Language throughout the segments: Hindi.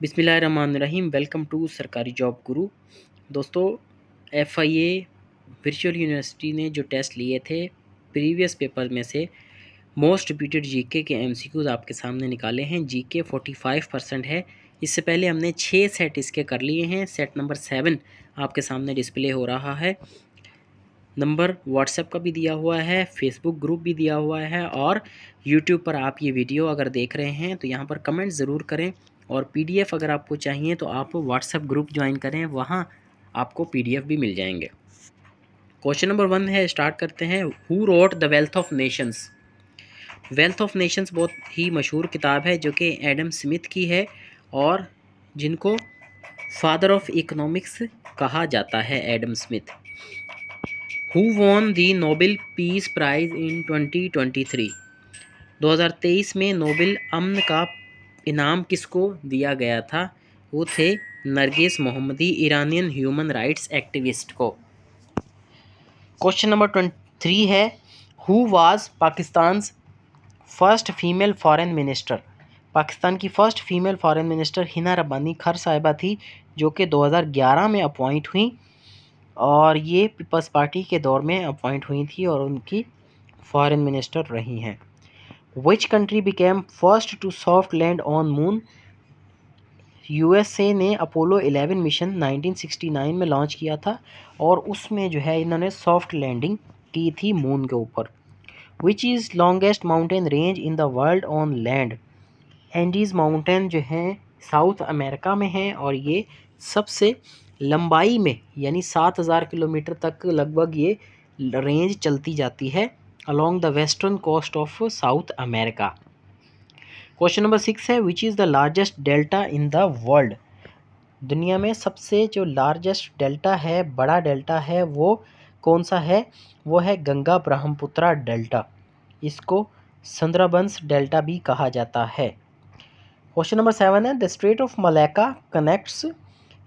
बिस्मिल्लाहिर्रहमानिर्रहीम। वेलकम टू सरकारी जॉब गुरु। दोस्तों, FIA वर्चुअल यूनिवर्सिटी ने जो टेस्ट लिए थे प्रीवियस पेपर में से मोस्ट रिपीटेड जीके के MCQs आपके सामने निकाले हैं। जीके 45% है। इससे पहले हमने 6 सेट इसके कर लिए हैं। सेट नंबर 7 आपके सामने डिस्प्ले हो रहा है। नंबर व्हाट्सएप का भी दिया हुआ है, फेसबुक ग्रुप भी दिया हुआ है और यूट्यूब पर आप ये वीडियो अगर देख रहे हैं तो यहाँ पर कमेंट ज़रूर करें। और PDF अगर आपको चाहिए तो आप व्हाट्सएप ग्रुप ज्वाइन करें, वहाँ आपको PDF भी मिल जाएंगे। क्वेश्चन नंबर 1 है, स्टार्ट करते हैं। Who wrote the wealth of Nations. Wealth of Nations बहुत ही मशहूर किताब है जो कि एडम स्मिथ की है और जिनको फादर ऑफ इकोनॉमिक्स कहा जाता है, Adam Smith. Who won the Nobel peace prize इन 2023। 2023 में नोबेल अमन का इनाम किसको दिया गया था? वो थे Narges Mohammadi, Iranian human rights activist को। क्वेश्चन नंबर 23 है, who was Pakistan first female foreign minister. Pakistan की first female foreign minister Hina Rabbani Khar साहिबा थी, जो कि 2011 में अपॉइंट हुई और ये पीपल्स पार्टी के दौर में अपॉइंट हुई थी और उनकी फॉरेन मिनिस्टर रही हैं। Which country became first to soft land on moon. USA ने अपोलो 11 मिशन 1969 में लॉन्च किया था और उसमें जो है इन्होंने सॉफ्ट लैंडिंग की थी मून के ऊपर। Which is longest mountain range in the world on land. Andes mountain जो हैं साउथ अमेरिका में हैं और ये सबसे लंबाई में यानी 7000 किलोमीटर तक लगभग ये रेंज चलती जाती है along the western coast of South America. Question number 6 है, which is the largest delta in the world. दुनिया में सबसे जो लार्जेस्ट डेल्टा है, बड़ा डेल्टा है, वो कौन सा है? वो है गंगा ब्रह्मपुत्रा डेल्टा। इसको सुंदरबंस डेल्टा भी कहा जाता है। क्वेश्चन नंबर 7 है, the straight of Malacca connects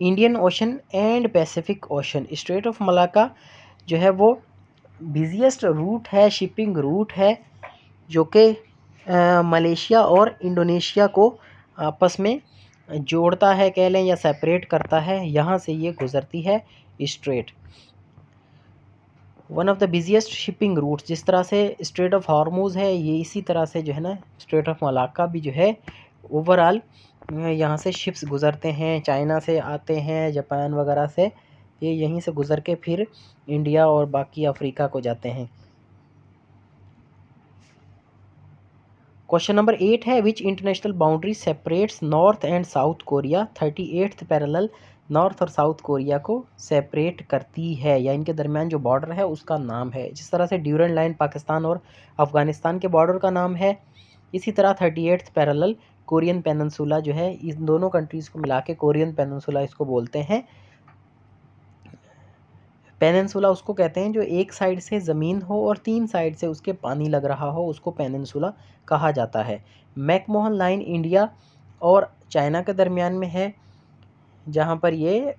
Indian ocean and Pacific ocean. Straight of Malacca जो है वो बिजिएस्ट रूट है, शिपिंग रूट है, जो कि मलेशिया और इंडोनेशिया को आपस में जोड़ता है, कह लें, या सेपरेट करता है। यहाँ से ये गुजरती है strait. One of the busiest shipping routes, जिस तरह से स्ट्रेट ऑफ हॉर्मूज़ है, ये इसी तरह से जो है ना स्ट्रेट ऑफ मलाक्का भी जो है ओवरऑल यहाँ से शिप्स गुज़रते हैं, चाइना से आते हैं, जापान वगैरह से, ये यहीं से गुज़र के फिर इंडिया और बाकी अफ्रीका को जाते हैं। क्वेश्चन नंबर 8 है, विच international boundary separates north and south Korea. 38th parallel north और साउथ कोरिया को सेपरेट करती है, या इनके दरमियान जो बॉर्डर है उसका नाम है। जिस तरह से ड्यूरेंट लाइन पाकिस्तान और अफ़गानिस्तान के बॉर्डर का नाम है, इसी तरह 38th पैरेलल कोरियन पेनिनसुला जो है, इन दोनों कंट्रीज़ को मिला के कोरियन पेनिनसुला इसको बोलते हैं। पेनिनसुला उसको कहते हैं जो एक साइड से ज़मीन हो और 3 साइड से उसके पानी लग रहा हो, उसको पेनिनसुला कहा जाता है। मैकमोहन लाइन इंडिया और चाइना के दरमियान में है, जहाँ पर ये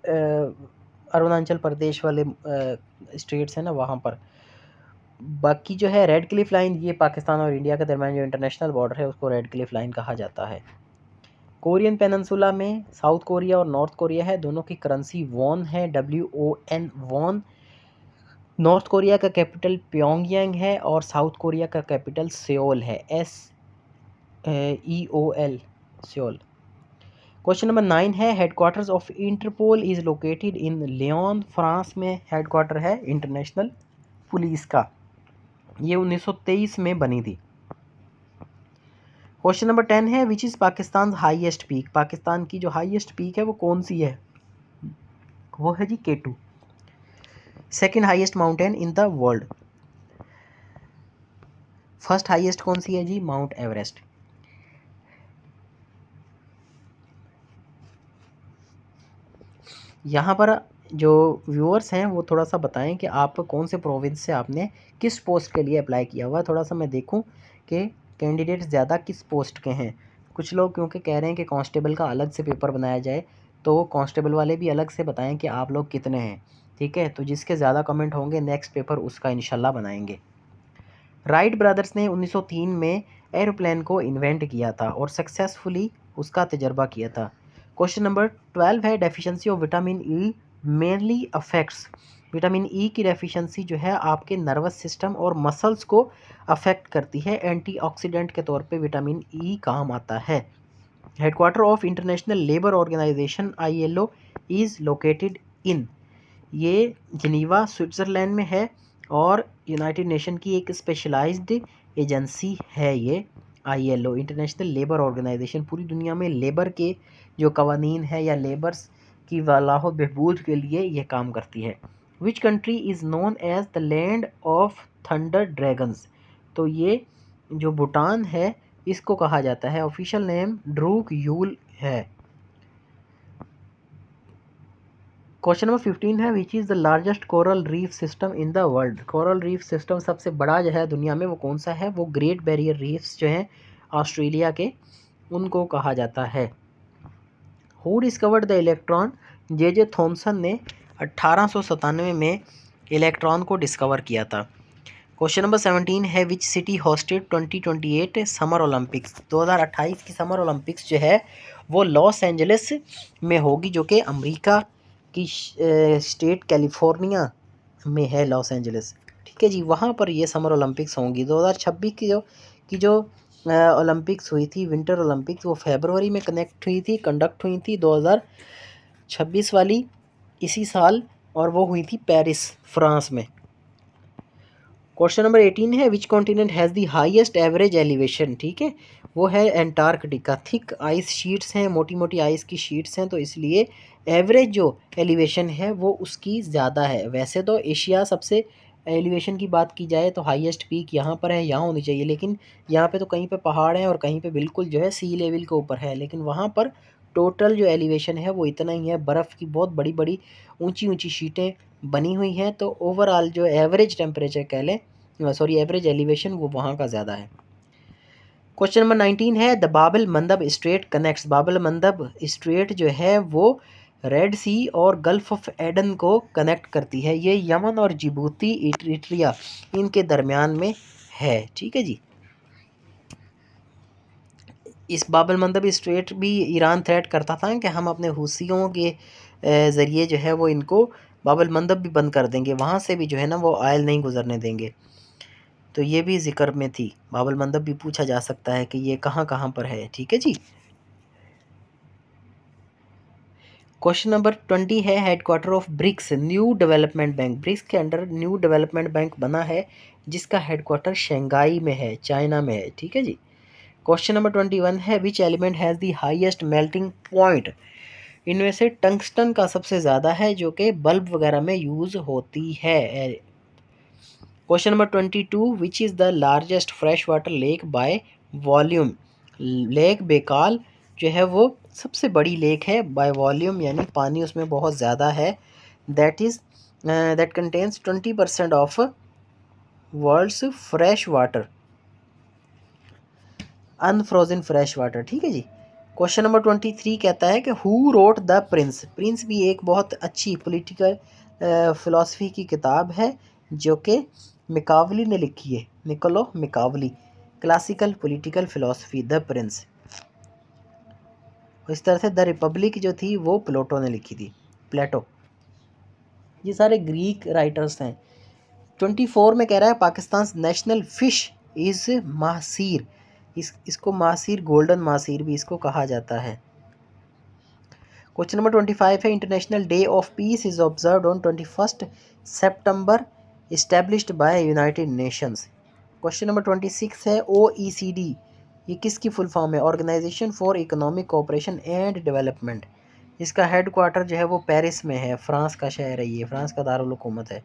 अरुणाचल प्रदेश वाले स्टेट्स हैं ना, वहाँ पर। बाकी जो है रेड क्लिफ लाइन, ये पाकिस्तान और इंडिया के दरमियान जो इंटरनेशनल बॉर्डर है उसको रेड क्लिफ लाइन कहा जाता है। कोरियन पेनिनसुला में साउथ कोरिया और नॉर्थ कोरिया है, दोनों की करेंसी वॉन है, WON वॉन। नॉर्थ कोरिया का कैपिटल प्योंगयांग है और साउथ कोरिया का कैपिटल सियोल है, SEOL, सियोल। क्वेश्चन नंबर 9 है, headquarters of Interpol is located in Lyon. France में हेडक्वार्टर है इंटरनेशनल पुलिस का, ये 1923 में बनी थी। क्वेश्चन नंबर 10 है, which is Pakistan highest peak. Pakistan की जो हाईएस्ट पीक है वो कौन सी है? वो है जी K2, second highest mountain in the world. First highest कौन सी है जी? Mount Everest. यहाँ पर जो व्यूअर्स हैं वो थोड़ा सा बताएं कि आप कौन से प्रोविंस से आपने किस पोस्ट के लिए अप्लाई किया हुआ है। थोड़ा सा मैं देखूं कि कैंडिडेट ज़्यादा किस पोस्ट के हैं। कुछ लोग क्योंकि कह रहे हैं कि कांस्टेबल का अलग से पेपर बनाया जाए, तो कांस्टेबल वाले भी अलग से बताएं कि आप लोग कितने हैं, ठीक है। तो जिसके ज़्यादा कमेंट होंगे नेक्स्ट पेपर उसका इंशाल्लाह बनाएंगे। राइट ब्रदर्स ने 1903 में एरोप्लेन को इन्वेंट किया था और सक्सेसफुली उसका तजर्बा किया था। क्वेश्चन नंबर 12 है deficiency of vitamin E mainly affects. Vitamin E की डेफिशिएंसी जो है आपके नर्वस सिस्टम और मसल्स को अफेक्ट करती है। एंटीऑक्सीडेंट के तौर पे विटामिन ई काम आता है। Headquarter of International Labour Organisation ILO is located in, ये जिनीवा स्विट्ज़रलैंड में है और यूनाइटेड नेशन की एक स्पेशलाइज्ड एजेंसी है ये। ILO इंटरनेशनल लेबर ऑर्गेनाइजेशन पूरी दुनिया में लेबर के जो कवानीन है या लेबर्स की फलाह बहबूद के लिए ये काम करती है। Which country is known as the land of thunder dragons, तो ये जो भूटान है इसको कहा जाता है, ऑफिशियल नेम ड्रूक यूल है। क्वेश्चन नंबर 15 है which is the largest coral reef system in the world. Coral reef system सबसे बड़ा जो है दुनिया में वो कौन सा है, वो ग्रेट बैरियर रीफ्स जो हैं ऑस्ट्रेलिया के, उनको कहा जाता है। Who discovered the electron, J Thomson ने 1897 में इलेक्ट्रॉन को डिस्कवर किया था। क्वेश्चन नंबर 17 है which city hosted 2028 summer Olympics. 2028 की समर ओलंपिक्स जो है वो लॉस एंजलिस में होगी, जो कि अमेरिका की स्टेट कैलिफोर्निया में है लॉस एंजलिस। ठीक है जी, वहाँ पर ये समर ओलंपिक्स होंगी। 2026 की जो ओलंपिक्स हुई थी, विंटर ओलंपिक्स, वो फरवरी में कंडक्ट हुई थी 2026 वाली इसी साल, और वो हुई थी पेरिस फ्रांस में। क्वेश्चन नंबर 18 है which continent has the highest average elevation. ठीक है, वो है एंटार्कटिका। थिक आइस शीट्स हैं, मोटी मोटी आइस की शीट्स हैं, तो इसलिए एवरेज जो एलिवेशन है वो उसकी ज़्यादा है। वैसे तो एशिया सबसे एलिवेशन की बात की जाए तो हाईएस्ट पीक यहाँ पर है, यहाँ होनी चाहिए, लेकिन यहाँ पे तो कहीं पे पहाड़ हैं और कहीं पे बिल्कुल जो है सी लेवल के ऊपर है, लेकिन वहाँ पर टोटल जो एलिवेशन है वो इतना ही है। बर्फ़ की बहुत बड़ी बड़ी ऊंची ऊंची शीटें बनी हुई हैं, तो ओवरऑल जो एवरेज टेम्परेचर कह लें, सॉरी एवरेज एलिवेशन, वो वहाँ का ज़्यादा है। क्वेश्चन नंबर 19 है the Babal मंदब straight connects. Babal मंदब straight जो है वो रेड सी और गल्फ ऑफ एडन को कनेक्ट करती है। ये यमन और जिबूती इरिट्रिया इनके दरमियान में है। ठीक है जी, इस बाबल मंदब स्ट्रेट भी ईरान थ्रेट करता था कि हम अपने हूसियों के ज़रिए जो है वो इनको बाबल मंदब भी बंद कर देंगे, वहाँ से भी जो है ना वो आयल नहीं गुजरने देंगे। तो ये भी ज़िक्र में थी। बाबल मंदब भी पूछा जा सकता है कि ये कहाँ कहाँ पर है। ठीक है जी। क्वेश्चन नंबर 20 है headquarter of BRICS New Development Bank. BRICS के अंडर न्यू डेवलपमेंट बैंक बना है जिसका हेडक्वार्टर शंघाई में है, चाइना में है। ठीक है जी। क्वेश्चन नंबर 21 है which element has the highest melting point. इनमें से टंगस्टन का सबसे ज़्यादा है, जो कि बल्ब वगैरह में यूज़ होती है। Question number 22 which is the largest fresh water lake by volume. Lake Baikal जो है वो सबसे बड़ी लेक है बाय वॉल्यूम, यानी पानी उसमें बहुत ज़्यादा है। That contains 20% of world's fresh water, unfrozen fresh water. ठीक है जी। क्वेश्चन नंबर 23 कहता है कि who wrote the prince. Prince भी एक बहुत अच्छी पॉलिटिकल फ़िलासफ़ी की किताब है जो कि मिकावली ने लिखी है, Niccolo Machiavelli. Classical political philosophy the prince. इस तरह से द रिपब्लिक जो थी वो प्लेटो ने लिखी थी, प्लेटो। ये सारे ग्रीक राइटर्स हैं। 24 में कह रहा है पाकिस्तान नेशनल फ़िश इज़ माहसीर। इसको माहसीर, गोल्डन माहसीर भी इसको कहा जाता है। क्वेश्चन नंबर 25 है International Day of Peace is observed on 21 September established by United Nations. Question number 26 है OECD, ये किसकी फुल फॉर्म है, Organisation for Economic Cooperation and Development. इसका हेड क्वार्टर जो है वो पेरिस में है, फ्रांस का शहर है ये, फ्रांस का दारुल हुकूमत है।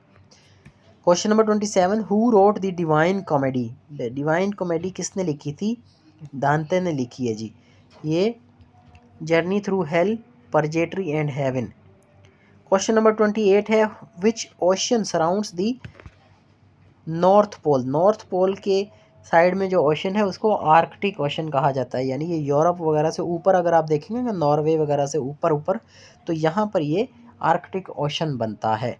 Question number 27 who wrote the divine comedy. Divine comedy किसने लिखी थी, दांते ने लिखी है जी। ये journey through hell, purgatory and heaven. Question number 28 है which ocean surrounds the north pole. North pole के साइड में जो ओशन है उसको आर्कटिक ओशन कहा जाता है, यानी ये यूरोप वगैरह से ऊपर अगर आप देखेंगे ना, नॉर्वे वगैरह से ऊपर ऊपर, तो यहाँ पर ये आर्कटिक ओशन बनता है।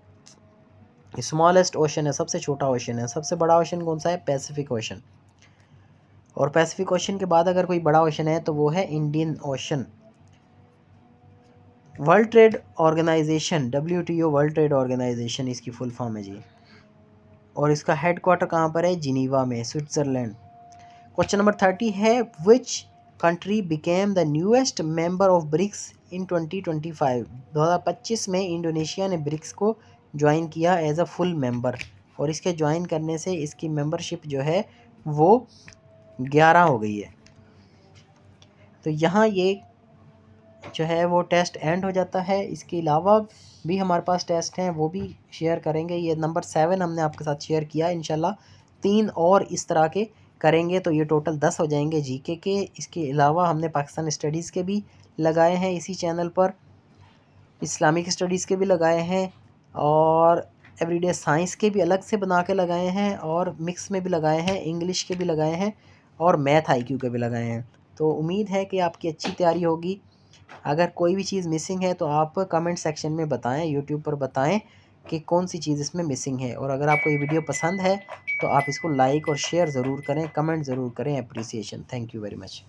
स्मॉलेस्ट ओशन है, सबसे छोटा ओशन है। सबसे बड़ा ओशन कौन सा है, पैसिफिक ओशन। और पैसिफिक ओशन के बाद अगर कोई बड़ा ओशन है तो वो है Indian Ocean. World Trade Organisation, WTO World Trade Organisation इसकी फुल फॉर्म है जी। और इसका हेड क्वार्टर कहाँ पर है? जिनीवा में, स्विट्ज़रलैंड। क्वेश्चन नंबर 30 है, which country became the newest member of BRICS इन 2025? 2025 में इंडोनेशिया ने ब्रिक्स को ज्वाइन किया एज अ फुल मेंबर, और इसके ज्वाइन करने से इसकी मेंबरशिप जो है वो 11 हो गई है। तो यहाँ ये जो है वो टेस्ट एंड हो जाता है। इसके अलावा भी हमारे पास टेस्ट हैं, वो भी शेयर करेंगे। ये नंबर 7 हमने आपके साथ शेयर किया, इंशाल्लाह 3 और इस तरह के करेंगे तो ये टोटल 10 हो जाएंगे जीके के। इसके अलावा हमने पाकिस्तान स्टडीज़ के भी लगाए हैं इसी चैनल पर, इस्लामिक स्टडीज़ के भी लगाए हैं, और एवरीडे साइंस के भी अलग से बना के लगाए हैं, और मिक्स में भी लगाए हैं, इंग्लिश के भी लगाए हैं, और मैथ IQ के भी लगाए हैं। तो उम्मीद है कि आपकी अच्छी तैयारी होगी। अगर कोई भी चीज़ मिसिंग है तो आप कमेंट सेक्शन में बताएं, यूट्यूब पर बताएं कि कौन सी चीज़ इसमें मिसिंग है। और अगर आपको ये वीडियो पसंद है तो आप इसको लाइक और शेयर ज़रूर करें, कमेंट ज़रूर करें। Appreciation. Thank you very much.